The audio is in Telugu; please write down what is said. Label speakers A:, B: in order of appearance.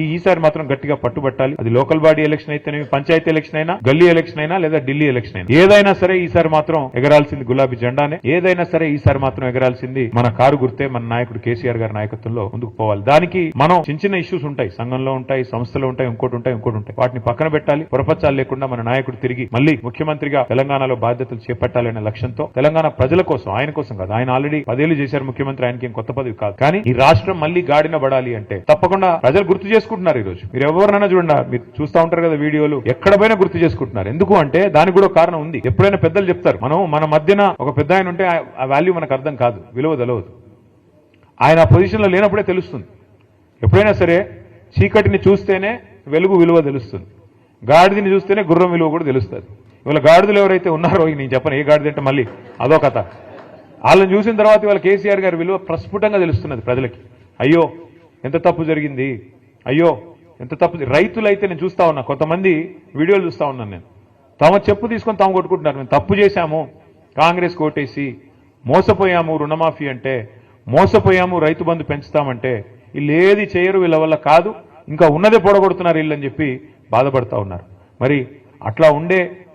A: ఈసారి మాత్రం గట్టిగా పట్టుబట్టాలి. అది లోకల్ బాడీ ఎలక్షన్ అయితేనేమి, పంచాయతీ ఎలక్షన్ అయినా, గల్లీ ఎలక్షన్ అయినా, లేదా ఢిల్లీ ఎలక్షన్ అయినా, ఏదైనా సరే ఈసారి మాత్రం ఎగరాల్సింది గులాబీ జెండానే. ఏదైనా సరే ఈసారి మాత్రం ఎగరాల్సింది మన కారు గుర్తే. మన నాయకుడు కేసీఆర్ గారి నాయకత్వంలో ముందుకు పోవాలి. దానికి మనం చిన్న ఇష్యూస్ ఉంటాయి, సంఘంలో ఉంటాయి, సంస్థలో ఉంటాయి, ఇంకోటి ఉంటాయి. వాటిని పక్కన పెట్టాలి. పొరపచ్చాలు లేకుండా మన నాయకుడు తిరిగి మళ్ళీ ముఖ్యమంత్రిగా తెలంగాణలో బాధ్యతలు చేపట్టాలనే లక్ష్యంతో తెలంగాణ ప్రజల కోసం, ఆయన కోసం కాదు, ఆయన ఆల్రెడీ 10 ఏళ్లు చేశారు ముఖ్యమంత్రి, ఆయనకి కొత్త పదవి కాదు. కానీ ఈ రాష్ట్రం మళ్ళీ గాడిన పడాలి అంటే తప్పకుండా ప్రజలు గుర్తు చేసుకుంటున్నారు. ఈ రోజు మీరు ఎవరినైనా చూడండి, మీరు చూస్తా ఉంటారు కదా వీడియోలు, ఎక్కడ పోయినా గుర్తు చేసుకుంటున్నారు. ఎందుకు అంటే దానికి కూడా కారణం ఉంది. ఎప్పుడైనా పెద్దలు చెప్తారు, మన మధ్యన ఒక పెద్ద ఆయన ఉంటే ఆ వాల్యూ మనకు అర్థం కాదు, విలువ తెలవదు. ఆయన ఆ పొజిషన్ లో లేనప్పుడే తెలుస్తుంది. ఎప్పుడైనా సరే చీకటిని చూస్తేనే వెలుగు విలువ తెలుస్తుంది, గాడిదని చూస్తేనే గుర్రం విలువ కూడా తెలుస్తుంది. ఇవాళ గాడిదలు ఎవరైతే ఉన్నారో, నేను చెప్పను ఏ గాడిద అంటే మళ్ళీ అదో కథ. వాళ్ళని చూసిన తర్వాత ఇవాళ కేసీఆర్ గారి విలువ ప్రస్ఫుటంగా తెలుస్తున్నది ప్రజలకి. అయ్యో ఎంత తప్పు జరిగింది, అయ్యో ఎంత తప్పు. రైతులైతే నేను చూస్తా ఉన్నా, కొంతమంది వీడియోలు చూస్తా ఉన్నాను నేను, తమ చెప్పు తీసుకొని తాము కొట్టుకుంటున్నారు. మేము తప్పు చేశాము, కాంగ్రెస్ కోటేసి మోసపోయాము, రుణమాఫీ అంటే మోసపోయాము, రైతు బంధు పెంచుతామంటే వీళ్ళు ఏది చేయరు, వీళ్ళ వల్ల కాదు, ఇంకా ఉన్నదే పొడగొడుతున్నారు వీళ్ళని చెప్పి బాధపడతా ఉన్నారు. మరి అట్లా ఉండే